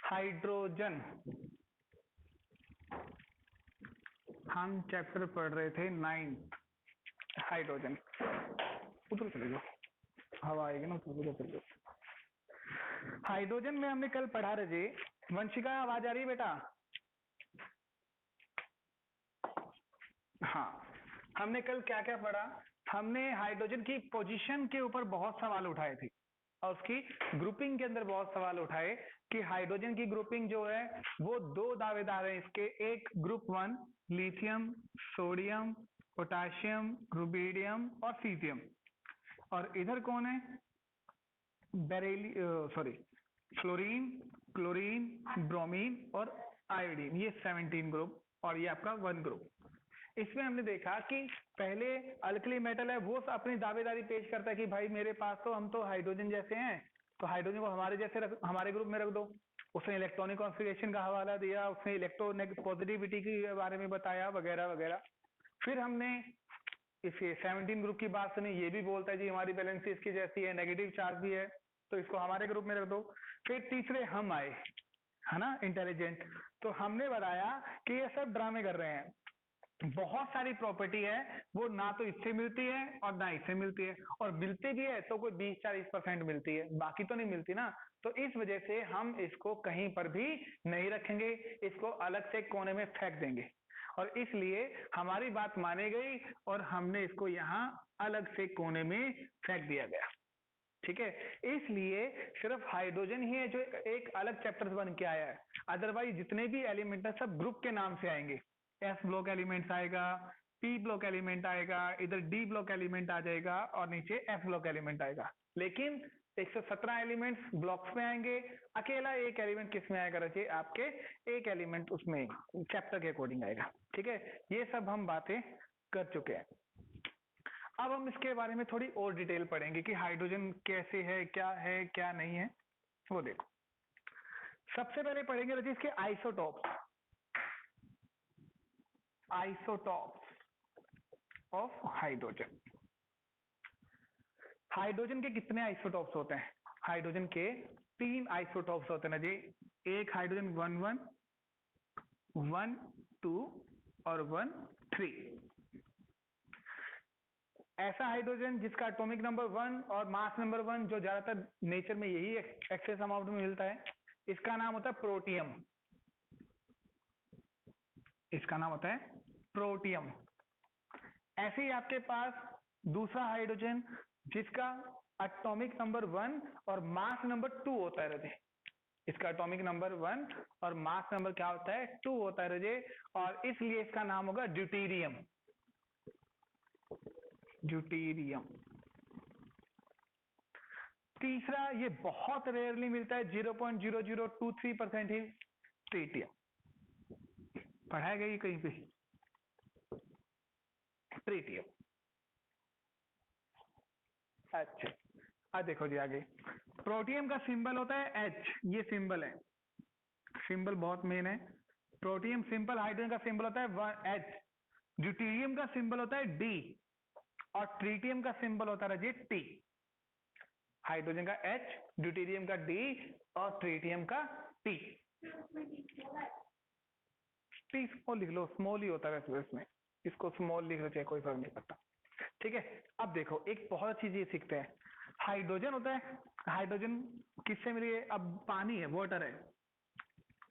Hydrogen, हम chapter पढ़ रहे थे 9th, हाइड्रोजन। उधर चले जाओ, हवा आएगी ना, उधर चले जाओ। हाइड्रोजन में हमने कल पढ़ा रहे। वंशिका आवाज आ रही है बेटा? हाँ, हमने कल क्या क्या पढ़ा? हमने हाइड्रोजन की पोजीशन के ऊपर बहुत सवाल उठाए थे और उसकी ग्रुपिंग के अंदर बहुत सवाल उठाए कि हाइड्रोजन की ग्रुपिंग जो है वो दो दावेदार हैं इसके, एक group 1 lithium, sodium, potassium, rubidium और सीजियम, और इधर कौन है? फ्लोरीन, क्लोरीन, ब्रोमीन और आयोडीन। ये 17 ग्रुप और ये आपका 1 ग्रुप। इसमें हमने देखा कि पहले अल्कली मेटल है वो अपनी दावेदारी पेश करता है कि भाई मेरे पास तो हम तो हाइड्रोजन जैसे हैं, तो हाइड्रोजन को हमारे जैसे हमारे ग्रुप में रख दो। उसने इलेक्ट्रॉनिक कॉन्फ़िगरेशन का हवाला दिया, उसने पॉजिटिविटी के बारे में बताया वगैरह वगैरह। फिर हमने इसे 17 ग्रुप की बात सुनी, ये भी बोलता है जी हमारी वैलेंसी इसकी जैसी है, नेगेटिव चार्ज भी है, तो इसको हमारे ग्रुप में रख दो। फिर तीसरे हम आए, है ना, इंटेलिजेंट। तो हमने बताया कि ये सब ड्रामे कर रहे हैं, बहुत सारी प्रॉपर्टी है वो ना तो इससे मिलती है और ना इससे मिलती है, और मिलती भी है तो कोई 20-40% मिलती है, बाकी तो नहीं मिलती ना। तो इस वजह से हम इसको कहीं पर भी नहीं रखेंगे, इसको अलग से कोने में फेंक देंगे, और इसलिए हमारी बात मानी गई और हमने इसको यहाँ अलग से कोने में फेंक दिया गया। ठीक है, इसलिए सिर्फ हाइड्रोजन ही है जो एक अलग चैप्टर बन के आया है, अदरवाइज जितने भी एलिमेंट है सब ग्रुप के नाम से आएंगे। एस ब्लॉक एलिमेंट्स आएगा, पी ब्लॉक एलिमेंट आएगा, इधर डी ब्लॉक एलिमेंट आ जाएगा और नीचे एफ ब्लॉक एलिमेंट आएगा। लेकिन 117 एलिमेंट्स ब्लॉक्स में आएंगे, अकेला एक एलिमेंट किस में आएगा रचिए? आपके एक एलिमेंट उसमें चैप्टर के अकॉर्डिंग आएगा। ठीक है, ये सब हम बातें कर चुके हैं। अब हम इसके बारे में थोड़ी और डिटेल पढ़ेंगे कि हाइड्रोजन कैसे है क्या नहीं है, वो देखो। सबसे पहले पढ़ेंगे रचिए इसके isotopes, isotopes of hydrogen. Hydrogen के कितने आइसोटॉप्स होते हैं? हाइड्रोजन के 3 आइसोटॉप्स होते हैं ना जी। एक हाइड्रोजन 1,1, 1,2 और 1,3। ऐसा हाइड्रोजन जिसका एटॉमिक नंबर 1 और मास नंबर 1, जो ज्यादातर नेचर में यही एक्सेस अमाउंट में मिलता है, इसका नाम होता है प्रोटियम। इसका नाम होता है प्रोटियम। ऐसे ही आपके पास दूसरा हाइड्रोजन जिसका एटॉमिक नंबर 1 और मास नंबर 2 होता है रजे। इसका एटॉमिक नंबर 1 और मास नंबर क्या होता है? 2 होता है रजे, और इसलिए इसका नाम होगा ड्यूटेरियम। ड्यूटेरियम। तीसरा, ये बहुत रेयरली मिलता है, 0.0023% ही, ट्रिटियम। पढ़ाया गया कहीं पे? ट्रिटियम। अच्छा, अब देखो जी आगे। प्रोटियम का सिंबल होता है H, ये सिंबल है, सिंबल बहुत मेन है। प्रोटियम सिंपल हाइड्रोजन का सिंबल होता है H, ड्यूटेरियम का सिंबल होता है D और ट्रिटियम का सिंबल होता है T। हाइड्रोजन का H, ड्यूटेरियम का D और ट्रिटियम का T। T स्मॉल लिख लो, स्मॉल ही होता है वैसे इसमें, इसको स्मॉल लिख लो चाहे कोई फर्क नहीं पड़ता। ठीक है, अब देखो एक बहुत अच्छी चीज सीखते हैं। हाइड्रोजन होता है, हाइड्रोजन किससे मिली है? अब पानी है, वाटर है,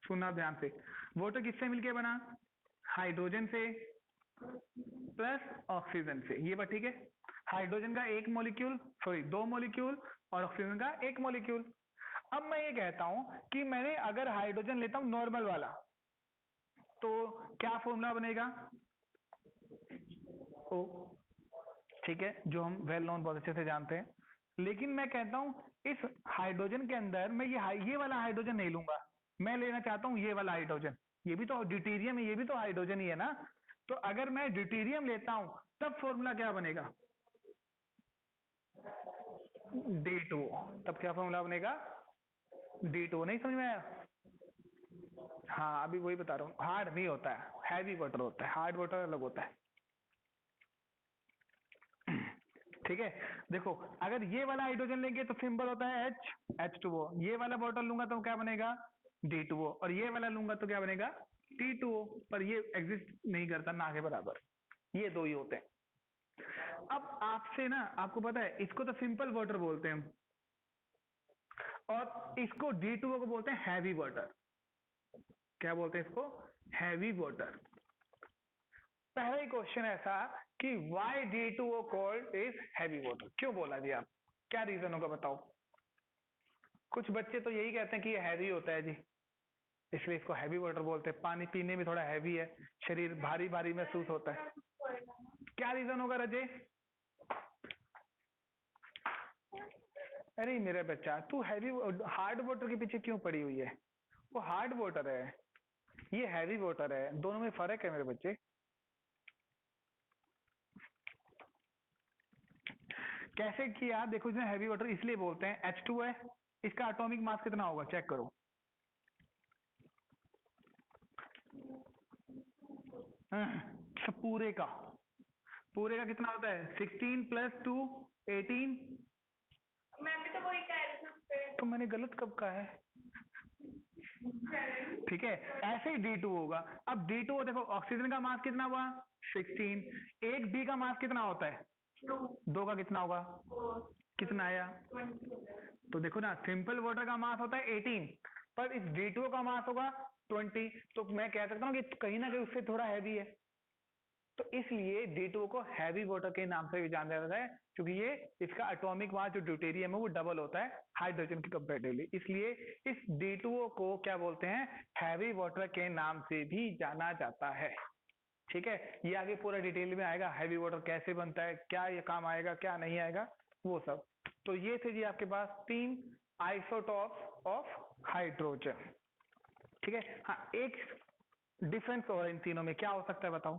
सुनना ध्यान से। वाटर किससे मिलके बना? हाइड्रोजन से प्लस ऑक्सीजन से, ये बात ठीक है। हाइड्रोजन का एक मॉलिक्यूल, सॉरी 2 मॉलिक्यूल, और ऑक्सीजन का एक मॉलिक्यूल। अब मैं ये कहता हूं कि मैंने अगर हाइड्रोजन लेता हूं नॉर्मल वाला, तो क्या फॉर्मूला बनेगा? ओ, ठीक है, जो हम वेल नोन बहुत अच्छे से जानते हैं। लेकिन मैं कहता हूं इस हाइड्रोजन के अंदर मैं ये वाला हाइड्रोजन नहीं लूंगा, मैं लेना चाहता हूं ये वाला हाइड्रोजन। ये भी तो ड्यूटेरियम है, ये भी तो हाइड्रोजन ही है ना। तो अगर मैं ड्यूटेरियम लेता हूं तब फॉर्मूला क्या बनेगा? D2। तब क्या फॉर्मूला बनेगा? D2। नहीं समझ में आया? हाँ, अभी वही बता रहा हूँ, हार्ड नहीं होता है, हैवी वाटर होता है, हार्ड वाटर अलग होता है। ठीक है, देखो अगर ये वाला हाइड्रोजन लेंगे तो सिंबल होता है H, H2O। ये वाला बॉटल लूंगा तो क्या बनेगा? D2O, और ये वाला लूंगा तो क्या बनेगा T2O, पर ये एग्जिस्ट नहीं करता ना के बराबर, ये दो ही होते हैं। अब आपसे ना, आपको पता है इसको तो सिंपल वाटर बोलते हैं हम, और इसको D2O को बोलते हैं हैवी वाटर। क्या बोलते हैं इसको? Heavy water. पहला ही क्वेश्चन ऐसा कि why D2O called is heavy water, क्यों बोला जी आप, क्या रीजन होगा बताओ। कुछ बच्चे तो यही कहते हैं कि ये हैवी होता है जी, इसलिए इसको हैवी वाटर बोलते हैं, पानी पीने में थोड़ा हैवी है, शरीर भारी भारी महसूस होता है। क्या रीजन होगा रजय? अरे मेरा बच्चा, तू हैवी हार्ड वाटर के पीछे क्यों पड़ी हुई है? वो हार्ड वाटर है, ये हैवी वाटर है, दोनों में फर्क है मेरे बच्चे। कैसे किया देखो, इसमें हैवी वाटर इसलिए बोलते हैं, H2 है, इसका एटॉमिक मास कितना होगा चेक करो। सब पूरे का कितना होता है? 16 + 2 18। मैं भी तो वही कह रही थी, तो मैंने गलत कब कहा है? ठीक है, ऐसे ही D2 होगा। अब D2 देखो, ऑक्सीजन का मास कितना हुआ? 16। एक D का मास कितना होता है? 2 का कितना होगा? कितना आया? तो देखो ना, सिंपल वाटर का मास होता है 18, पर इस D2O का मास होगा 20, तो मैं कह सकता हूँ कि कहीं ना कहीं उससे थोड़ा हैवी है, तो इसलिए D2O को हैवी वाटर के नाम से भी जाना जाता है, क्योंकि ये इसका एटॉमिक मास जो ड्यूटेरियम है वो डबल होता है हाइड्रोजन के कंपैरेटिवली, इसलिए इस D2O को क्या बोलते हैं? हैवी वाटर के नाम से भी जाना जाता है। ठीक है, ये आगे पूरा डिटेल में आएगा, हैवी वाटर कैसे बनता है, क्या ये काम आएगा क्या नहीं आएगा वो सब। तो ये थे जी आपके पास 3 आइसोटॉप्स ऑफ हाइड्रोजन। ठीक है, हाँ एक डिफरेंस और इन तीनों में क्या हो सकता है बताओ?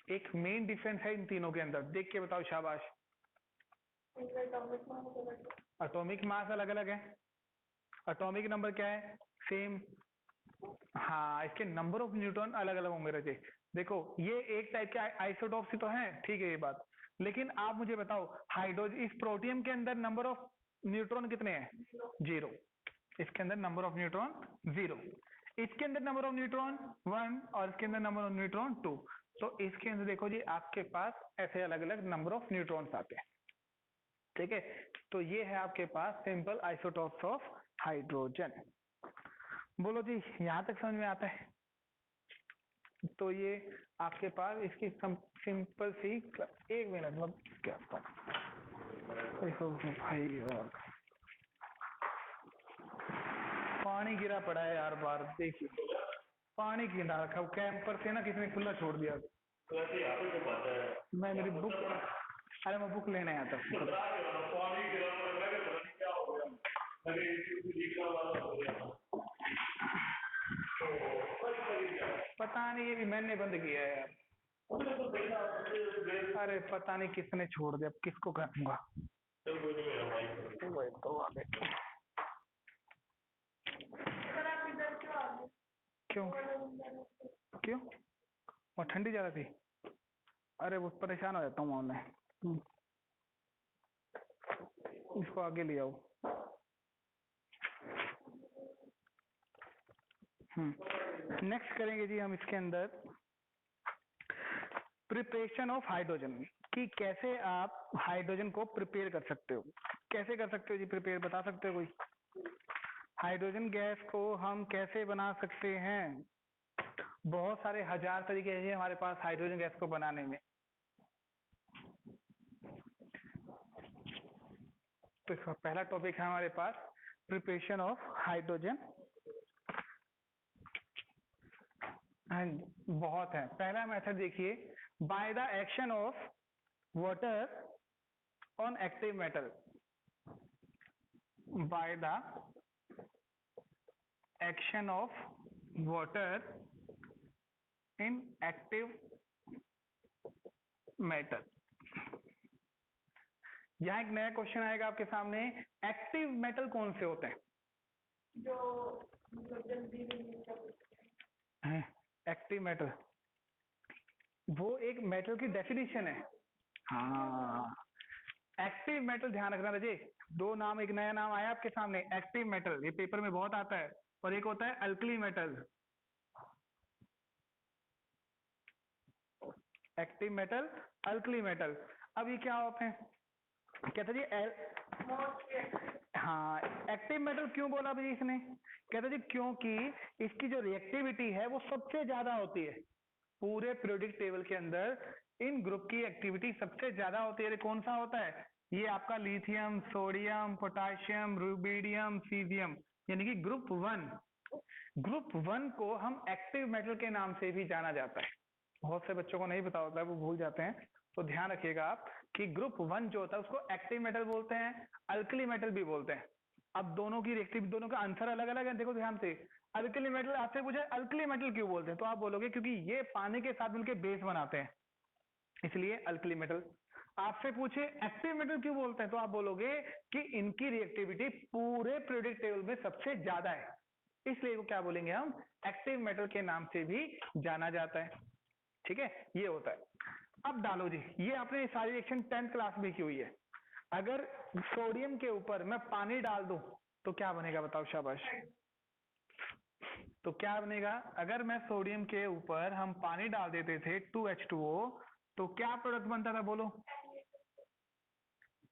एक मेन डिफरेंस है इन तीनों के अंदर, देख के बताओ शाबाश। एटॉमिक मास अलग अलग है, एटॉमिक नंबर क्या है? सेम। हाँ, इसके नंबर ऑफ न्यूट्रॉन अलग अलग होंगे रजे। देखो ये एक टाइप के आइसोटॉप्स ही तो हैं, ठीक है ये बात, लेकिन आप मुझे बताओ हाइड्रोजन, इस प्रोटियम के अंदर नंबर ऑफ न्यूट्रॉन कितने हैं? 0। इसके अंदर नंबर ऑफ न्यूट्रॉन 0, इसके अंदर नंबर ऑफ न्यूट्रॉन 1, और इसके अंदर नंबर ऑफ न्यूट्रॉन 2। तो इसके अंदर देखो जी आपके पास ऐसे अलग अलग नंबर ऑफ न्यूट्रॉन्स आते हैं। ठीक है, तो ये है आपके पास सिंपल आइसोटॉप्स ऑफ हाइड्रोजन। बोलो जी यहाँ तक समझ में आता है? तो ये आपके पास इसकी सिंपल सी, एक मिनट मतलब क्या देखो भाई, और पानी गिरा पड़ा है यार बाहर, देखिए पानी गिरा रखा, कैंपर से ना किसी ने खुला छोड़ दिया। मैं मेरी बुक, अरे मैं बुक लेने आया था। पता नहीं, ये भी मैंने बंद किया है यार। अरे पता नहीं किसने छोड़ दिया, किसको करूंगा। तो आगे क्यों क्यों? और ठंडी ज्यादा थी? अरे वो परेशान हो जाता हूँ मैं। इसको आगे ले आओ। नेक्स्ट करेंगे जी हम इसके अंदर प्रिपरेशन ऑफ हाइड्रोजन, कि कैसे आप हाइड्रोजन को प्रिपेयर कर सकते हो। कैसे कर सकते हो जी प्रिपेयर, बता सकते हो कोई? हाइड्रोजन गैस को हम कैसे बना सकते हैं? बहुत सारे हजार तरीके हैं हमारे पास हाइड्रोजन गैस को बनाने में। तो इसका पहला टॉपिक है हमारे पास प्रिपरेशन ऑफ हाइड्रोजन। बहुत है। पहला मेथड देखिए, by the action of water on active metal. By the action of water in active metal. यहाँ एक नया क्वेश्चन आएगा आपके सामने, एक्टिव मेटल कौन से होते हैं? जो जल्दी एक्टिव मेटल, वो एक मेटल की डेफिनेशन है। हाँ, एक्टिव मेटल ध्यान रखना रजे, दो नाम, एक नया नाम आया आपके सामने, एक्टिव मेटल, ये पेपर में बहुत आता है, और एक होता है alkali metal. Active metal, alkali metal. अब ये क्या होते हैं, कहते जी हाँ, एक्टिव मेटल क्यों बोला भाई इसने, कहते जी क्योंकि इसकी जो रिएक्टिविटी है वो सबसे ज्यादा होती है पूरे पीरियोडिक टेबल के अंदर। इन ग्रुप की एक्टिविटी सबसे ज्यादा होती है। कौन सा होता है, ये आपका lithium, sodium, potassium, rubidium, caesium, यानी कि ग्रुप 1। ग्रुप 1 को हम एक्टिव मेटल के नाम से भी जाना जाता है। बहुत से बच्चों को नहीं पता होता है, वो भूल जाते हैं, तो ध्यान रखिएगा आप कि ग्रुप 1 जो होता है उसको एक्टिव मेटल बोलते हैं, अल्कली मेटल भी बोलते हैं। अब दोनों की रिएक्टिव, दोनों का आंसर अलग अलग है, देखो ध्यान से। अल्कली मेटल, आपसे पूछे अल्कली मेटल क्यों बोलते हैं, तो आप बोलोगे क्योंकि ये पानी के साथ मिलकर बेस बनाते हैं, इसलिए अल्कली मेटल। आपसे पूछे एक्टिव मेटल क्यों बोलते हैं, तो आप बोलोगे कि इनकी रिएक्टिविटी पूरे पीरियोडिक टेबल में सबसे ज्यादा है, इसलिए वो क्या बोलेंगे हम, एक्टिव मेटल के नाम से भी जाना जाता है। ठीक है, ये होता है। अब डालो जी, ये आपने सारी रिएक्शन 10th क्लास में की हुई है। अगर सोडियम के ऊपर मैं पानी डाल दूं तो क्या बनेगा, बताओ शाबाश। तो क्या बनेगा, अगर मैं सोडियम के ऊपर हम पानी डाल देते थे 2H2O, तो क्या प्रोडक्ट बनता था, बोलो।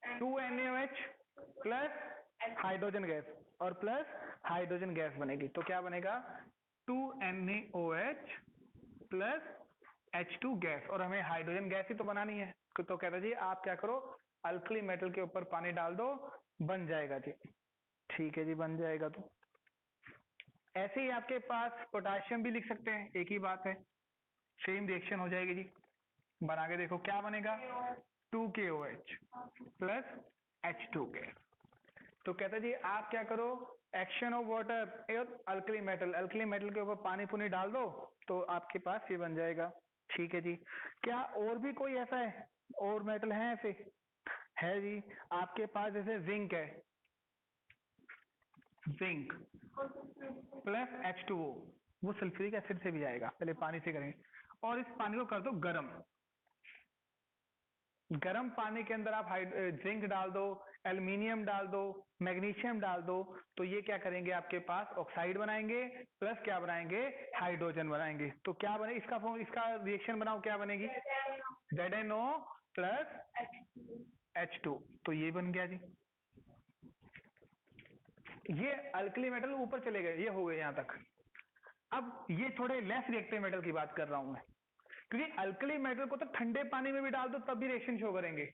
2NaOH प्लस हाइड्रोजन गैस, और प्लस हाइड्रोजन गैस बनेगी, तो क्या बनेगा, 2NaOH प्लस H2 गैस, और हमें हाइड्रोजन गैस ही तो बनानी है। तो कहता जी आप क्या करो, अल्कली मेटल के ऊपर पानी डाल दो, बन जाएगा जी। ठीक है जी, बन जाएगा। तो ऐसे ही आपके पास पोटाशियम भी लिख सकते हैं, एक ही बात है, सेम रिएक्शन हो जाएगी जी। बना के देखो क्या बनेगा, 2KOH प्लस H2 गैस। तो कहता जी आप क्या करो, action of water alkali metal, alkali metal के ऊपर पानी पुनी डाल दो, तो आपके पास ये बन जाएगा। ठीक है जी। क्या और भी कोई ऐसा है, और मेटल है ऐसे, है जी। आपके पास जैसे जिंक है, जिंक प्लस H2O, वो सल्फ्यूरिक एसिड से भी आएगा, पहले पानी से करेंगे, और इस पानी को कर दो गरम। गर्म पानी के अंदर आप जिंक डाल दो, एल्युमिनियम डाल दो, मैग्नीशियम डाल दो, तो ये क्या करेंगे, आपके पास ऑक्साइड बनाएंगे, प्लस क्या बनाएंगे, हाइड्रोजन बनाएंगे। तो क्या बने, इसका रिएक्शन बनाओ, क्या बनेगी, ZNO प्लस H2, तो ये बन गया जी। ये अल्कली मेटल ऊपर चले गए, ये हो गए यहाँ तक। अब ये थोड़े लेस रिएक्टिव मेटल की बात कर रहा हूं मैं, क्योंकि अल्कली मेटल को तो ठंडे पानी में भी डाल दो तब भी रिएक्शन शो करेंगे,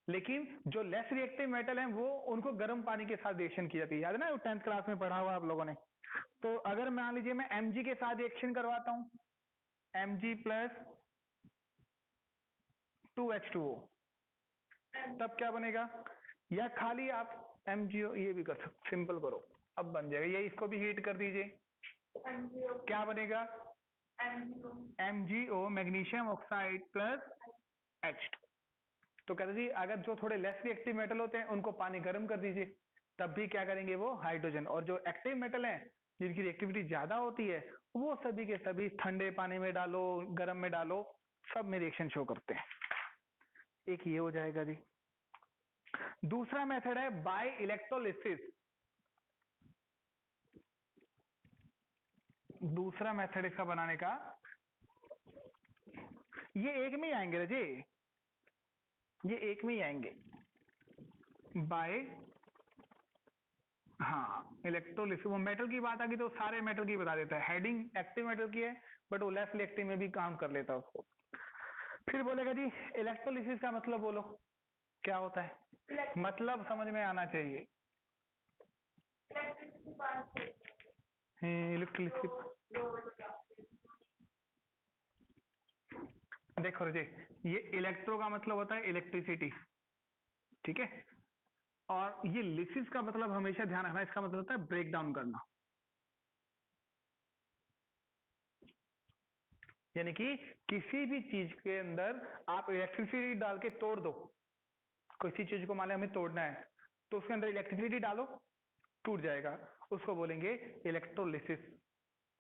लेकिन जो लेस रिएक्टिव मेटल हैं वो उनको गर्म पानी के साथ रिएक्शन की जाती है, याद है ना, 10th क्लास में पढ़ा हुआ आप लोगों ने। तो अगर मान लीजिए मैं Mg के साथ रिएक्शन करवाता हूं, Mg प्लस 2H2O, तब क्या बनेगा, या खाली आप MgO ये भी कर सकते, सिंपल करो, अब बन जाएगा ये, इसको भी हीट कर दीजिए, क्या बनेगा, MgO magnesium oxide plus H2। तो कहते जी अगर जो थोड़े लेस रिएक्टिव मेटल होते हैं उनको पानी गर्म कर दीजिए, तब भी क्या करेंगे वो हाइड्रोजन, और जो एक्टिव मेटल हैं जिनकी रिएक्टिविटी ज्यादा होती है वो सभी के सभी ठंडे पानी में डालो, गर्म में डालो, सब में रिएक्शन शो करते हैं। एक ये हो जाएगा जी। दूसरा मेथड है बाय इलेक्ट्रोलिसिस। दूसरा मेथड इसका बनाने का, ये एक में ही आएंगे रजी, ये एक में ही आएंगे, बाय, हाँ इलेक्ट्रोलिसिस। वो मेटल की बात आ गई तो सारे मेटल की बता देता है, हेडिंग एक्टिव मेटल की है बट वो लेस रिएक्टिव में भी काम कर लेता है उसको। फिर बोलेगा जी इलेक्ट्रोलिसिस का मतलब बोलो क्या होता है, मतलब समझ में आना चाहिए। इलेक्ट्रोलिसिस, देखो रजी, ये इलेक्ट्रो का मतलब होता है इलेक्ट्रिसिटी, ठीक है, और ये लिसिस का मतलब हमेशा ध्यान रखना, इसका मतलब होता है ब्रेक डाउन करना, यानी कि किसी भी चीज के अंदर आप इलेक्ट्रिसिटी डाल के तोड़ दो, किसी चीज को मान हमें तोड़ना है तो उसके अंदर इलेक्ट्रिसिटी डालो, टूट जाएगा, उसको बोलेंगे इलेक्ट्रोलिसिस।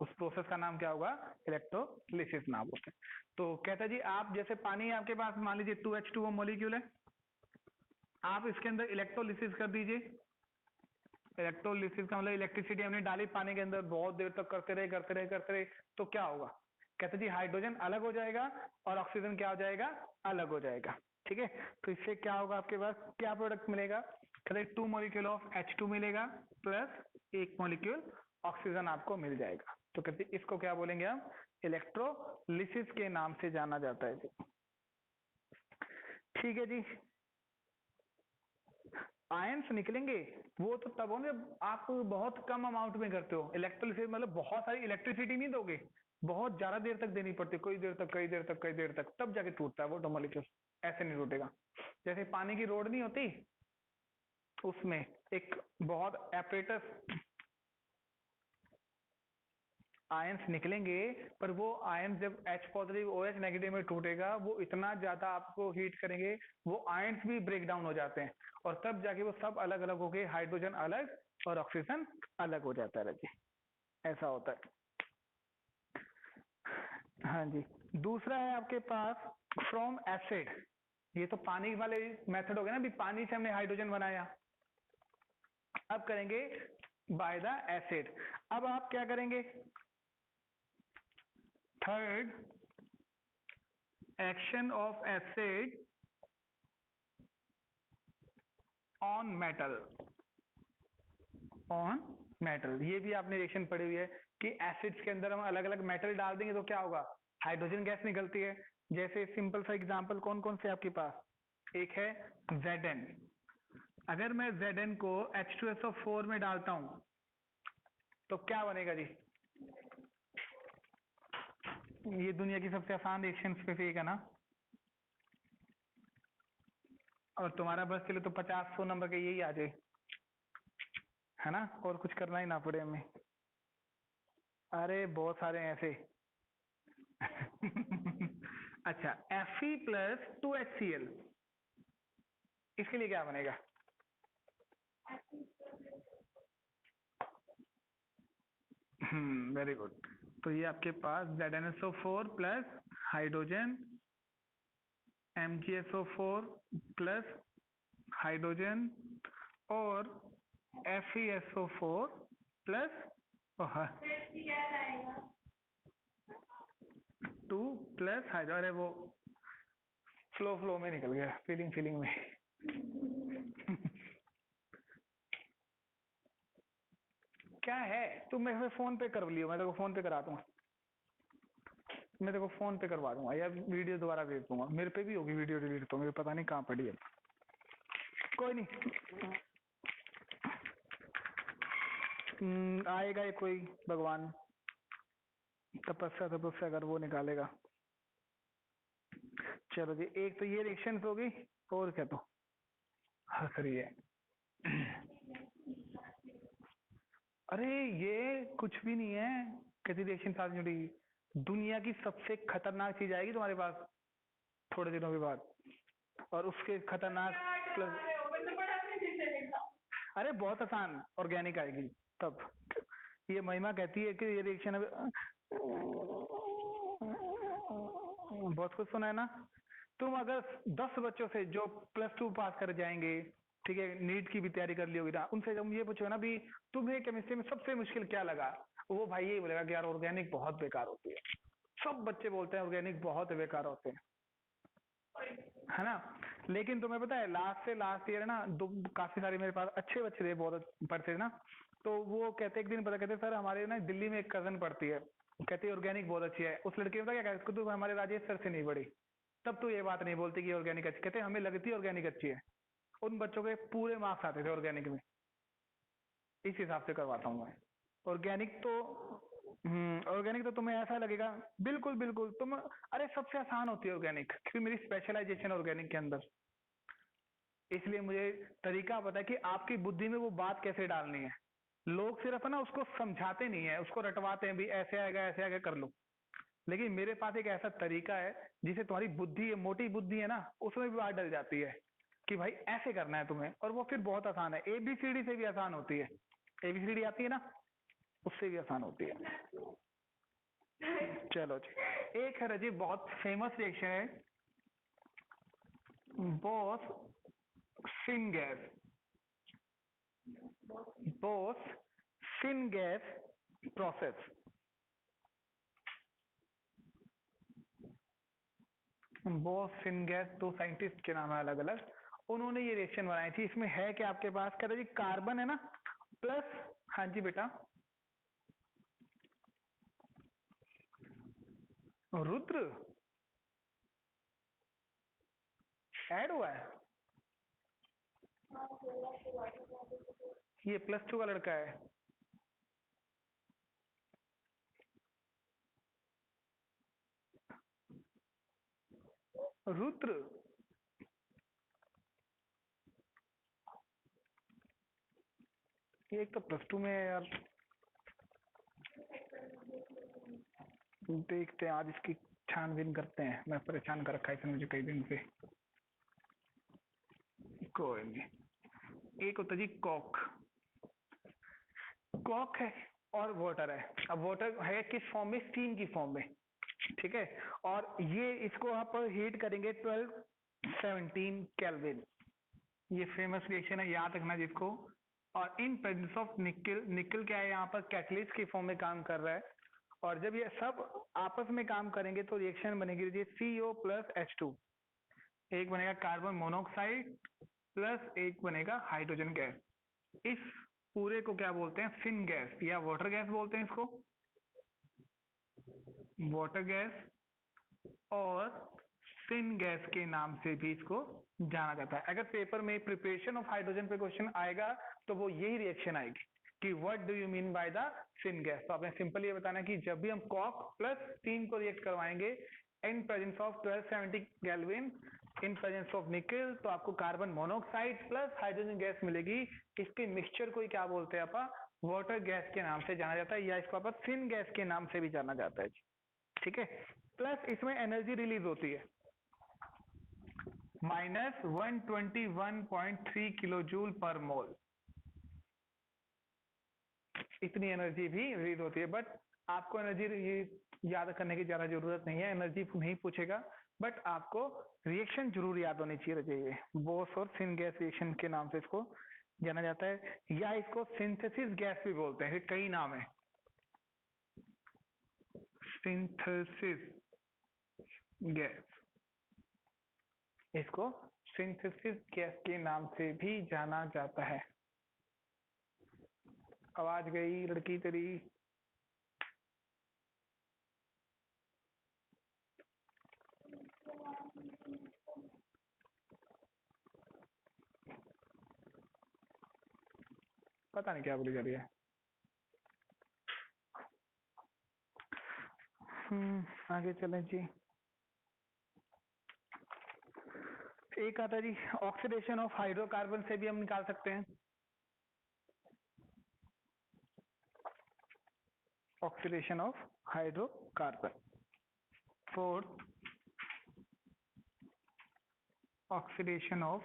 उस प्रोसेस का नाम क्या होगा, इलेक्ट्रोलिसिस नाम होता है। तो कहता जी आप जैसे पानी आपके पास मान लीजिए 2H2O मॉलिक्यूल है, आप इसके अंदर इलेक्ट्रोलिसिस कर दीजिए। इलेक्ट्रोलिसिस का मतलब इलेक्ट्रिसिटी हमने डाली पानी के अंदर, बहुत देर तक करते रहे तो क्या होगा? कहते जी हाइड्रोजन अलग हो जाएगा और ऑक्सीजन क्या हो जाएगा? अलग हो जाएगा। ठीक है, तो इससे क्या होगा, आपके पास क्या प्रोडक्ट मिलेगा? कहते 2 मॉलिक्यूल ऑफ H2 मिलेगा प्लस 1 मॉलिक्यूल ऑक्सीजन आपको मिल जाएगा। तो कहते इसको क्या बोलेंगे हम? इलेक्ट्रोलिसिस के नाम से जाना जाता है जी। ठीक है जी। आयंस निकलेंगे वो तो तब होंगे जब आप बहुत कम अमाउंट में करते हो। इलेक्ट्रोलिसिस मतलब बहुत सारी इलेक्ट्रिसिटी नहीं दोगे, बहुत ज्यादा देर तक देनी पड़ती है, कई देर तक तब जाके टूटता है वो मॉलिक्यूल। ऐसे नहीं टूटेगा। जैसे पानी की रोड नहीं होती, उसमें एक बहुत एपरेटस आयंस निकलेंगे, पर वो आयंस जब H पॉजिटिव OH नेगेटिव में टूटेगा वो इतना ज्यादा आपको हीट करेंगे, वो आयंस भी ब्रेक डाउन हो जाते हैं और तब जाके वो सब अलग अलग हो गए, हाइड्रोजन अलग और ऑक्सीजन अलग हो जाता है जी। ऐसा होता है। हाँ जी। दूसरा है आपके पास फ्रॉम एसिड। ये तो पानी वाले मेथड हो गया ना, अभी पानी से हमने हाइड्रोजन बनाया। अब करेंगे बाय द एसिड। अब आप क्या करेंगे? Third, action of acid on metal. On metal, ये भी आपने रिएक्शन पढ़ी हुई है कि एसिड्स के अंदर हम अलग अलग मेटल डाल देंगे तो क्या होगा? हाइड्रोजन गैस निकलती है। जैसे सिंपल सा एग्जांपल कौन कौन से आपके पास? एक है Zn। अगर मैं Zn को H2SO4 में डालता हूं तो क्या बनेगा जी? ये दुनिया की सबसे आसान रिएक्शन में से एक है ना, और तुम्हारा बस चले तो 50-100 नंबर का यही आ जाए, है ना, और कुछ करना ही ना पड़े हमें। अरे बहुत सारे हैं ऐसे। अच्छा, Fe+2HCl, इसके लिए क्या बनेगा? Very good. तो ये आपके पास ZnSO4 plus hydrogen, MgSO4 plus hydrogen और FeSO4 प्लस 2 प्लस हाइड्रो। अरे वो फ्लो में निकल गया, फीलिंग में। क्या है, तुम मेरे को फोन पे कर लियो, मैं तेरे को फोन पे करा दूंगा। मैं तेरे को फोन पे करवा दूंगा या वीडियो दोबारा भेज दूंगा। मेरे पे भी होगी वीडियो डिलीट, तो मेरे पता नहीं कहाँ पड़ी है। कोई नहीं, आएगा ये कोई भगवान, तपस्या कर वो निकालेगा। चलो जी, एक तो ये रिएक्शन हो गई, और क्या तो हंस रही है। अरे ये कुछ भी नहीं है, किसी रिएक्शन साथ जुड़ी। दुनिया की सबसे खतरनाक चीज आएगी तुम्हारे पास थोड़े दिनों के बाद, और उसके खतरनाक प्लस। अरे बहुत आसान ऑर्गेनिक आएगी तब। ये महिमा कहती है कि ये रिएक्शन बहुत कुछ सुना है ना। तुम अगर 10 बच्चों से जो +2 पास कर जाएंगे, ठीक है, नीट की भी तैयारी कर ली होगी ना, उनसे तुम ये पूछो ना भी तुम्हें केमिस्ट्री में सबसे मुश्किल क्या लगा, वो भाई यही बोलेगा कि यार ऑर्गेनिक बहुत बेकार होती है। सब बच्चे बोलते हैं ऑर्गेनिक बहुत बेकार होते हैं, है ना। लेकिन तुम्हें पता है लास्ट से लास्ट ईयर है ना, काफी सारे मेरे पास अच्छे बच्चे थे, बहुत पढ़ते थे ना, तो वो कहते एक दिन पता कहते सर हमारे ना दिल्ली में एक कजन पढ़ती है, कहती ऑर्गेनिक बहुत अच्छी है। उस लड़के ने पता क्या कहा, तू हमारे राजेश सर से नहीं पढ़ी, तब तो ये बात नहीं बोलती कि ऑर्गेनिक अच्छी। कहते हमें लगती है ऑर्गेनिक अच्छी है। उन बच्चों के पूरे मार्क्स आते थे ऑर्गेनिक में। इस हिसाब से करवाता हूँ मैं ऑर्गेनिक तो। ऑर्गेनिक तो तुम्हें ऐसा लगेगा, बिल्कुल बिल्कुल तुम, अरे सबसे आसान होती है ऑर्गेनिक, क्योंकि मेरी स्पेशलाइजेशन ऑर्गेनिक के अंदर, इसलिए मुझे तरीका पता है कि आपकी बुद्धि में वो बात कैसे डालनी है। लोग सिर्फ है ना उसको समझाते नहीं है, उसको रटवाते हैं भी ऐसे आएगा कर लो। लेकिन मेरे पास एक ऐसा तरीका है जिसे तुम्हारी बुद्धि, मोटी बुद्धि है ना, उसमें भी बात डल जाती है कि भाई ऐसे करना है तुम्हें, और वो फिर बहुत आसान है। ABCD से भी आसान होती है। ABCD आती है ना, उससे भी आसान होती है। चलो जी, एक है रजी बहुत फेमस रिएक्शन है, boss syngas, Bose syngas process. Bose syngas दो साइंटिस्ट के नाम है अलग अलग, उन्होंने ये रिएक्शन बनाई थी। इसमें है क्या आपके पास, कहते जी कार्बन है ना प्लस, हाँ जी बेटा, रुद्र ऐड हुआ है, ये +2 का लड़का है। रुद्र ये एक तो +2 में है यार, देखते हैं आज इसकी छानबीन करते हैं। मैं परेशान कर रखा है इसने मुझे कई दिन से। कोई नहीं। एक होता जी कॉक, कॉक है और वाटर है। अब वाटर है किस फॉर्म में, स्टीम की फॉर्म में, ठीक है। और ये इसको आप हीट करेंगे 1217 केल्विन। ये फेमस रिएक्शन है, याद रखना जिसको। और इन प्रेजेंस ऑफ निकल, निकल क्या है यहाँ पर, कैटलिस्ट की फॉर्म में काम कर रहा है। और जब ये सब आपस में काम करेंगे तो रिएक्शन बनेगी CO प्लस H2, एक बनेगा कार्बन मोनोऑक्साइड प्लस एक बनेगा हाइड्रोजन गैस। इस पूरे को क्या बोलते हैं, सिन गैस या वाटर गैस बोलते हैं इसको, वाटर गैस और सिन गैस के नाम से भी इसको जाना जाता है। अगर पेपर में प्रिपरेशन ऑफ हाइड्रोजन पे क्वेश्चन आएगा तो वो यही रिएक्शन आएगी कि what do you mean by the syn gas. तो आपने सिंपल ये बताना कि जब भी हम कॉक प्लस स्टीम को रिएक्ट करवाएंगे in presence of 1270 kelvin in presence of निकल, तो आपको carbon monoxide plus hydrogen gas मिलेगी। इसके मिक्सचर को ही क्या बोलते हैं आपा, वाटर गैस के नाम से जाना जाता है, या इसको आपा सिन गैस के नाम से भी जाना जाता है, ठीक है। प्लस इसमें एनर्जी रिलीज होती है -121.3 किलो जूल पर मोल, इतनी एनर्जी भी रिलीज होती है। बट आपको एनर्जी याद करने की ज्यादा जरूरत नहीं है, एनर्जी नहीं पूछेगा, बट आपको रिएक्शन जरूर याद होनी चाहिए रहिए। बोस और सिन गैस रिएक्शन के नाम से इसको जाना जाता है, या इसको सिंथेसिस गैस भी बोलते हैं, कई नाम है। सिंथेसिस गैस, इसको सिंथेसिस गैस के नाम से भी जाना जाता है। आवाज गई लड़की तेरी। पता नहीं क्या बोली जा रही है। आगे चलें जी। एक आता जी ऑक्सीडेशन ऑफ हाइड्रोकार्बन से भी हम निकाल सकते हैं। Oxidation of hydrocarbon, fourth oxidation of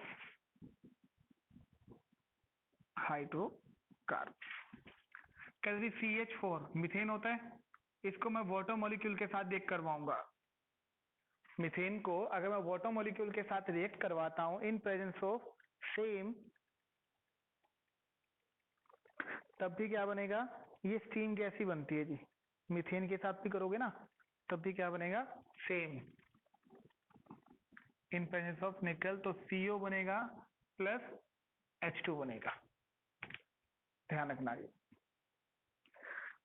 hydrocarbon. कहते CH4 मीथेन होता है, इसको मैं वाटर मॉलिक्यूल के साथ रिएक्ट करवाऊंगा। मीथेन को अगर मैं वाटर मॉलिक्यूल के साथ रिएक्ट करवाता हूं इन प्रेजेंस ऑफ सेम, तब भी क्या बनेगा, ये स्टीम गैस ही बनती है जी। मीथेन के साथ भी करोगे ना तब भी क्या बनेगा, सेम। इन प्रेजेंस ऑफ निकल तो CO बनेगा प्लस H2 बनेगा, ध्यान रखना ये।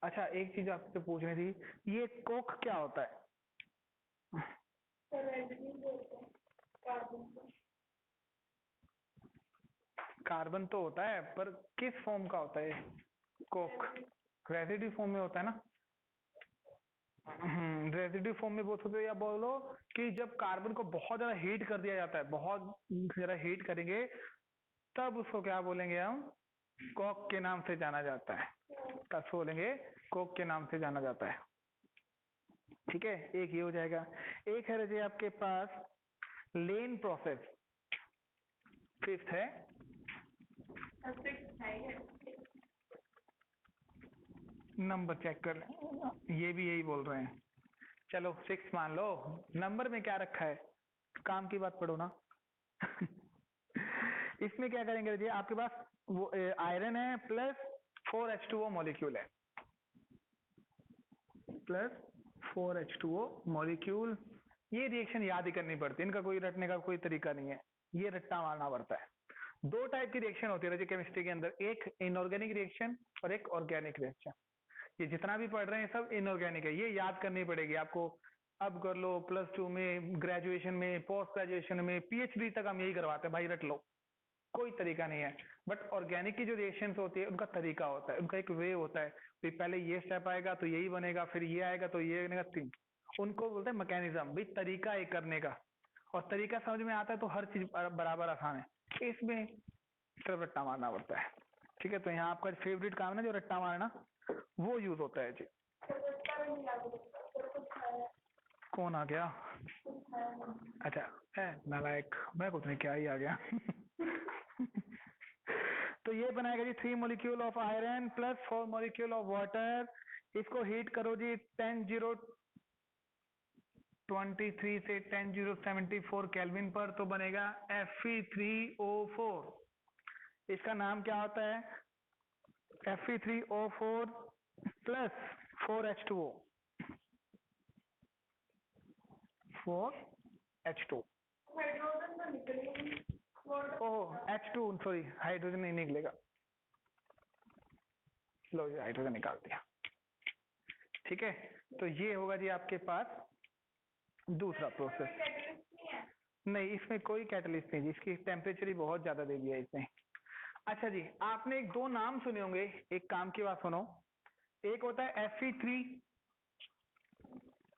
अच्छा एक चीज आपसे पूछनी थी, ये कोक क्या होता है? कार्बन तो होता है पर किस फॉर्म का होता है कोक? रेसिड्यू फॉर्म में होता है ना। रेसिड्यू फॉर्म में बोल सकते हो, या बोलो कि जब कार्बन को बहुत ज्यादा हीट कर दिया जाता है, बहुत ज्यादा हीट करेंगे तब उसको क्या बोलेंगे हम, कोक के नाम से जाना जाता है। तब बोलेंगे कोक के नाम से जाना जाता है, ठीक है। एक ये हो जाएगा। एक है रजे आपके पास लेन प्रोसेस, फिफ्थ है नंबर चेक कर, ये भी यही बोल रहे हैं। चलो 6 मान लो, नंबर में क्या रखा है, काम की बात पढ़ो ना। इसमें क्या करेंगे जी, आपके पास वो आयरन है प्लस 4H2O मॉलिक्यूल है, प्लस 4H2O मॉलिक्यूल। ये रिएक्शन याद ही करनी पड़ती है, इनका कोई रटने का कोई तरीका नहीं है, ये रट्टा मारना पड़ता है। दो टाइप की रिएक्शन होती है केमिस्ट्री के अंदर, एक इनऑर्गेनिक रिएक्शन और एक ऑर्गेनिक रिएक्शन। ये जितना भी पढ़ रहे हैं सब इनऑर्गेनिक है, ये याद करनी पड़ेगी आपको। अब कर लो, +2 में, ग्रेजुएशन में, पोस्ट ग्रेजुएशन में, PhD तक हम यही करवाते हैं भाई, रट लो, कोई तरीका नहीं है। बट ऑर्गेनिक की जो रिएक्शंस होती है उनका तरीका होता है, उनका एक वे होता है। भाई पहले ये स्टेप आएगा तो यही बनेगा, फिर ये आएगा तो ये बनेगा, तीन, उनको बोलते हैं मैकेनिज्म, भाई तरीका एक करने का। और तरीका समझ में आता है तो हर चीज बराबर आसान है, इसमें सिर्फ रट्टा मारना पड़ता है। ठीक है, तो यहाँ आपका फेवरेट काम है ना जो रट्टा मारना, वो यूज होता है जी। कौन आ गया? अच्छा है नालायक, मैं कुछ नहीं, क्या ही आ गया। तो ये बनाएगा जी 3 molecule of iron plus 4 molecule of water. इसको हीट करो जी 10,023 से 10,074 केल्विन पर, तो बनेगा Fe3O4। इसका नाम क्या होता है? Fe3O4 plus 4H2O, 4H2। ओह H2, सॉरी, हाइड्रोजन नहीं निकलेगा। लो जी हाइड्रोजन निकाल दिया। ठीक है, तो ये होगा जी आपके पास दूसरा प्रोसेस। नहीं, इसमें कोई कैटलिस्ट नहीं जी, इसकी टेम्परेचर ही बहुत ज्यादा दे दिया इसने। अच्छा जी, आपने एक दो नाम सुने होंगे, एक काम की बात सुनो, एक होता है Fe3,